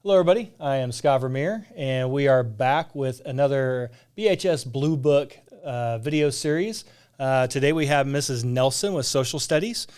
Hello, everybody. I am Scott Vermeer, and we are back with another BHS Blue Book video series. Today we have Mrs. Nelson with Social Studies.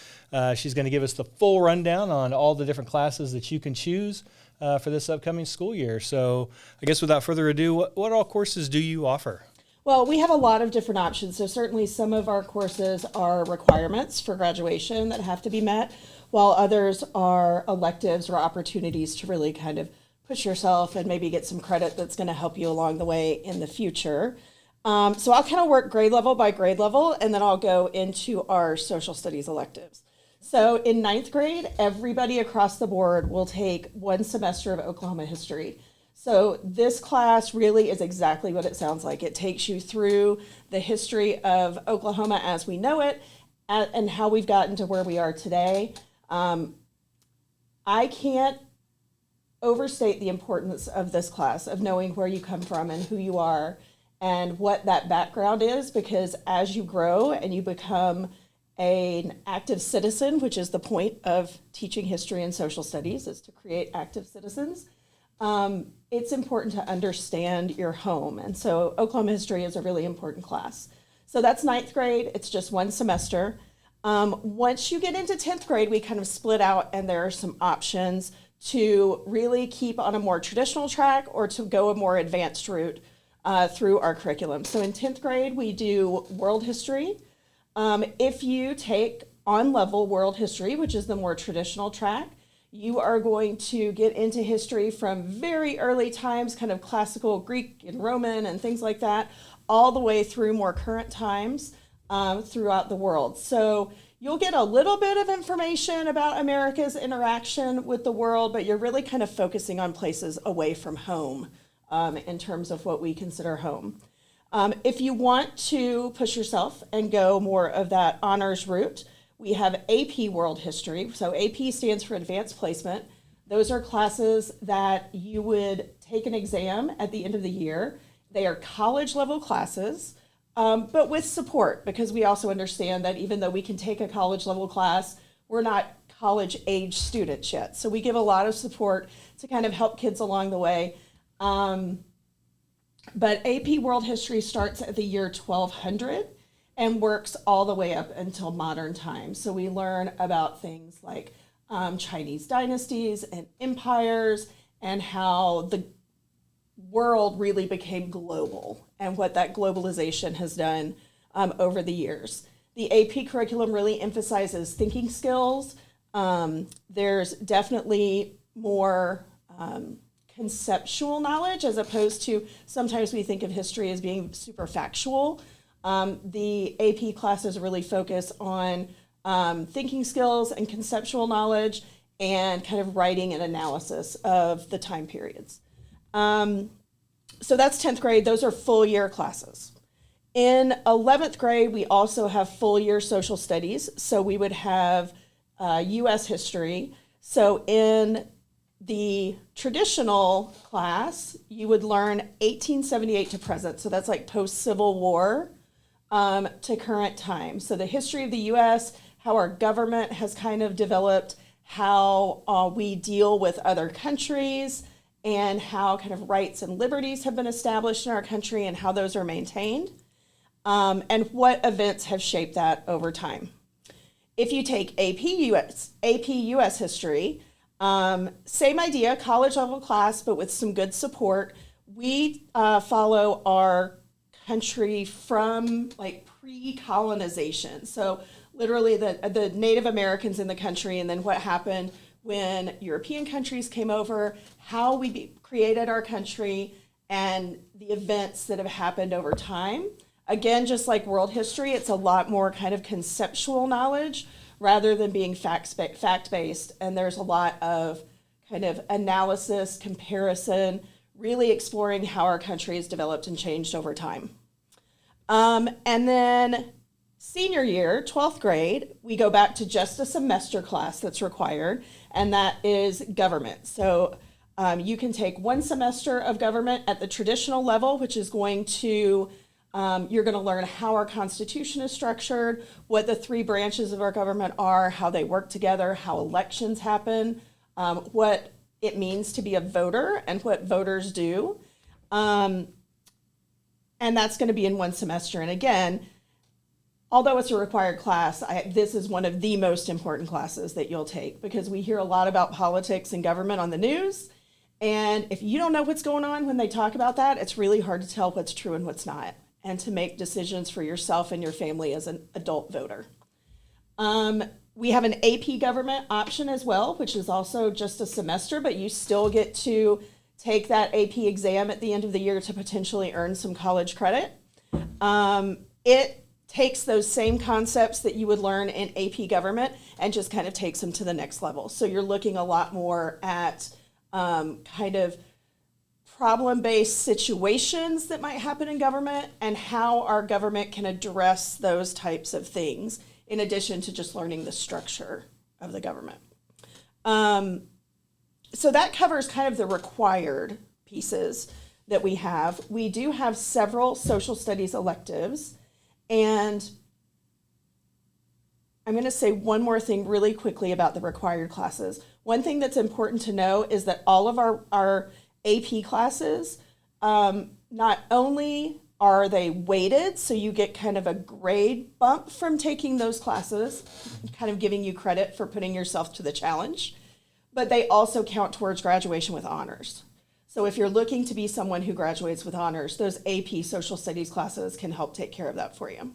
She's going to give us the full rundown on all the different classes that you can choose for this upcoming school year. So I guess without further ado, what all courses do you offer? Well, we have a lot of different options. So certainly some of our courses are requirements for graduation that have to be met, while others are electives or opportunities to really kind of push yourself and maybe get some credit that's going to help you along the way in the future. So I'll kind of work grade level by grade level, and then I'll go into our social studies electives. So in ninth grade, everybody across the board will take one semester of Oklahoma history. So this class really is exactly what it sounds like. It takes you through the history of Oklahoma as we know it and how we've gotten to where we are today. I can't overstate the importance of this class, of knowing where you come from and who you are and what that background is, because as you grow and you become an active citizen, which is the point of teaching history and social studies, is to create active citizens, it's important to understand your home. And so Oklahoma history is a really important class. So that's ninth grade. It's just one semester. Once you get into 10th grade, we kind of split out, and there are some options to really keep on a more traditional track or to go a more advanced route through our curriculum. So in 10th grade, we do world history. If you take on-level world history, which is the more traditional track, you are going to get into history from very early times, kind of classical Greek and Roman and things like that, all the way through more current times throughout the world. So you'll get a little bit of information about America's interaction with the world, but you're really kind of focusing on places away from home in terms of what we consider home. If you want to push yourself and go more of that honors route, we have AP World History. So AP stands for Advanced Placement. Those are classes that you would take an exam at the end of the year. They are college level classes, but with support, because we also understand that even though we can take a college level class, we're not college age students yet. So we give a lot of support to kind of help kids along the way. But AP World History starts at the year 1200 and works all the way up until modern times. So we learn about things like Chinese dynasties and empires and how the world really became global and what that globalization has done over the years. The AP curriculum really emphasizes thinking skills. There's definitely more conceptual knowledge, as opposed to sometimes we think of history as being super factual. The AP classes really focus on thinking skills and conceptual knowledge and kind of writing and analysis of the time periods. So that's 10th grade. Those are full year classes. In 11th grade, we also have full year social studies. So we would have U.S. history. So in the traditional class, you would learn 1878 to present. So that's like post-Civil War to current time. So the history of the U.S., how our government has kind of developed, how we deal with other countries, and how kind of rights and liberties have been established in our country and how those are maintained, and what events have shaped that over time. If you take AP US history, same idea, college level class, but with some good support. We follow our country from like pre-colonization. So literally the Native Americans in the country, and then what happened when European countries came over, how we created our country, and the events that have happened over time. Again, just like world history, it's a lot more kind of conceptual knowledge rather than being fact-based. And there's a lot of kind of analysis, comparison, really exploring how our country has developed and changed over time. And then senior year, 12th grade, we go back to just a semester class that's required, and that is government. So you can take one semester of government at the traditional level, which is going to, you're going to learn how our Constitution is structured, what the three branches of our government are, how they work together, how elections happen, what it means to be a voter and what voters do. And that's going to be in one semester. And again, although it's a required class, this is one of the most important classes that you'll take, because we hear a lot about politics and government on the news. And if you don't know what's going on when they talk about that, it's really hard to tell what's true and what's not, and to make decisions for yourself and your family as an adult voter. We have an AP government option as well, which is also just a semester, but you still get to take that AP exam at the end of the year to potentially earn some college credit. It takes those same concepts that you would learn in AP government and just kind of takes them to the next level. So you're looking a lot more at kind of problem-based situations that might happen in government and how our government can address those types of things, in addition to just learning the structure of the government. So that covers kind of the required pieces that we have. We do have several social studies electives, and I'm going to say one more thing really quickly about the required classes. One thing that's important to know is that all of our AP classes, not only are they weighted, so you get kind of a grade bump from taking those classes, kind of giving you credit for putting yourself to the challenge, but they also count towards graduation with honors. So if you're looking to be someone who graduates with honors, those AP social studies classes can help take care of that for you.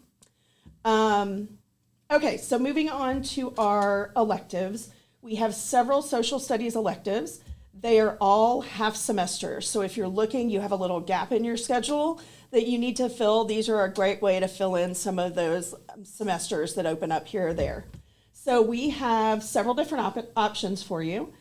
Okay, so moving on to our electives, we have several social studies electives. They are all half semesters. So if you're looking, you have a little gap in your schedule that you need to fill. These are a great way to fill in some of those semesters that open up here or there. So we have several different options for you.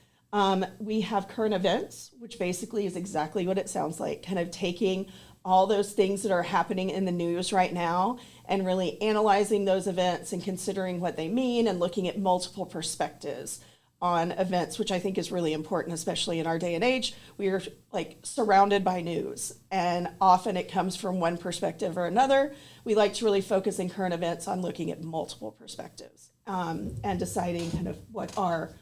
We have current events, which basically is exactly what it sounds like, kind of taking all those things that are happening in the news right now and really analyzing those events and considering what they mean and looking at multiple perspectives on events, which I think is really important, especially in our day and age. We are like surrounded by news, and often it comes from one perspective or another. We like to really focus in current events on looking at multiple perspectives and deciding kind of what our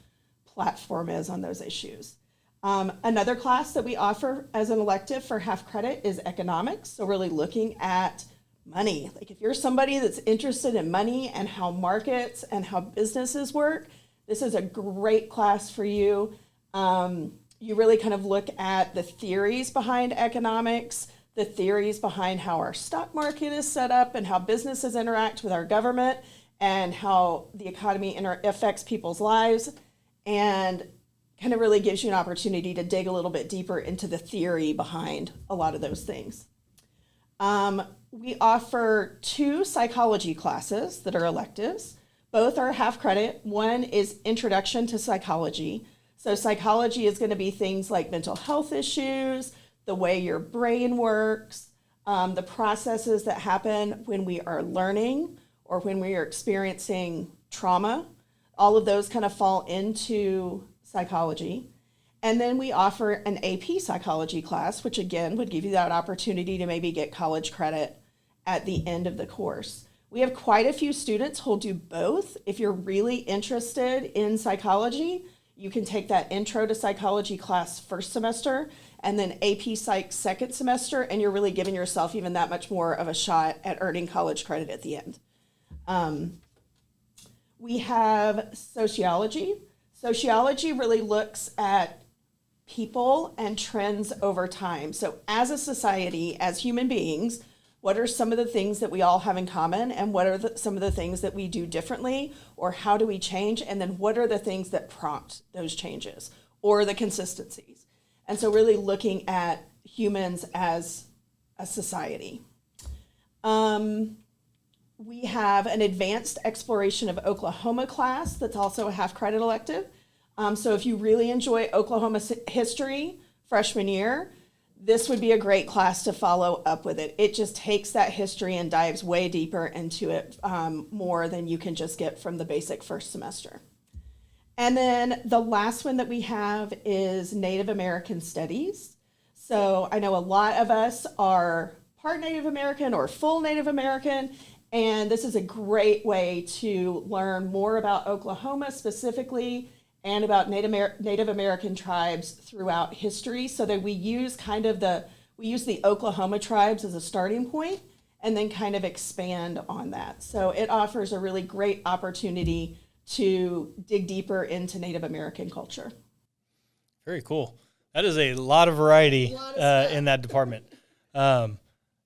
platform is on those issues. Another class that we offer as an elective for half credit is economics. So really looking at money. Like if you're somebody that's interested in money and how markets and how businesses work, this is a great class for you. You really kind of look at the theories behind economics, the theories behind how our stock market is set up and how businesses interact with our government and how the economy affects people's lives, and kind of really gives you an opportunity to dig a little bit deeper into the theory behind a lot of those things. We offer 2 psychology classes that are electives. Both are half credit. One is Introduction to Psychology. So psychology is going to be things like mental health issues, the way your brain works, the processes that happen when we are learning or when we are experiencing trauma. All of those kind of fall into psychology. And then we offer an AP psychology class, which again would give you that opportunity to maybe get college credit at the end of the course. We have quite a few students who'll do both. If you're really interested in psychology, you can take that Intro to Psychology class first semester and then AP Psych second semester, and you're really giving yourself even that much more of a shot at earning college credit at the end. We have sociology. Sociology really looks at people and trends over time. So as a society, as human beings, what are some of the things that we all have in common, and what are some of the things that we do differently, or how do we change, and then what are the things that prompt those changes or the consistencies? And so really looking at humans as a society. We have an advanced exploration of Oklahoma class that's also a half credit elective. So if you really enjoy Oklahoma history freshman year, this would be a great class to follow up with it. It just takes that history and dives way deeper into it more than you can just get from the basic first semester. And then the last one that we have is Native American Studies. So I know a lot of us are part Native American or full Native American, and this is a great way to learn more about Oklahoma specifically and about Native American tribes throughout history, so that we use the Oklahoma tribes as a starting point and then kind of expand on that. So it offers a really great opportunity to dig deeper into Native American culture. Very cool. That is a lot of variety in that department.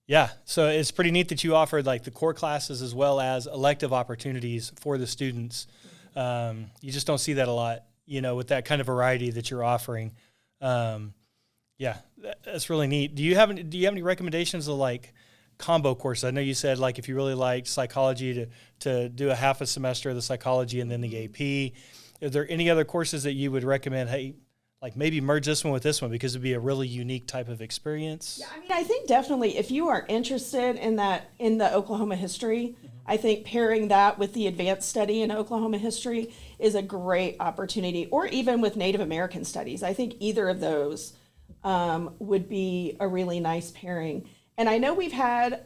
Yeah, so it's pretty neat that you offered like the core classes as well as elective opportunities for the students. You just don't see that a lot, with that kind of variety that you're offering. Yeah, that's really neat. Do you have any recommendations of like combo courses? I know you said like if you really like psychology to do a half a semester of the psychology and then the AP. Are there any other courses that you would recommend? Hey, like maybe merge this one with this one because it'd be a really unique type of experience. Yeah, I mean, I think definitely if you are interested in the Oklahoma history, I think pairing that with the advanced study in Oklahoma history is a great opportunity, or even with Native American studies. I think either of those would be a really nice pairing. And I know we've had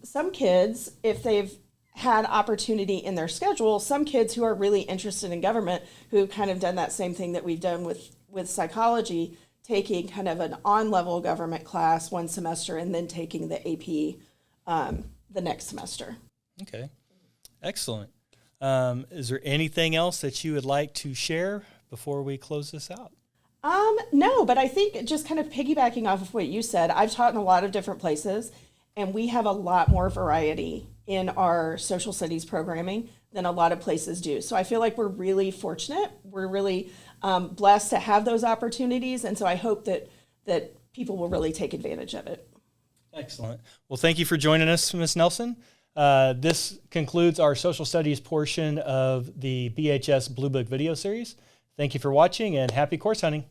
some kids, if they've had opportunity in their schedule, some kids who are really interested in government who've kind of done that same thing that we've done with psychology, taking kind of an on-level government class one semester and then taking the AP the next semester. Okay, excellent. Is there anything else that you would like to share before we close this out? No, but I think just kind of piggybacking off of what you said, I've taught in a lot of different places, and we have a lot more variety in our social studies programming than a lot of places do. So I feel like we're really fortunate. We're really blessed to have those opportunities, and so I hope that people will really take advantage of it. Excellent. Well, thank you for joining us, Ms. Nelson. This concludes our social studies portion of the BHS Blue Book video series. Thank you for watching, and happy course hunting.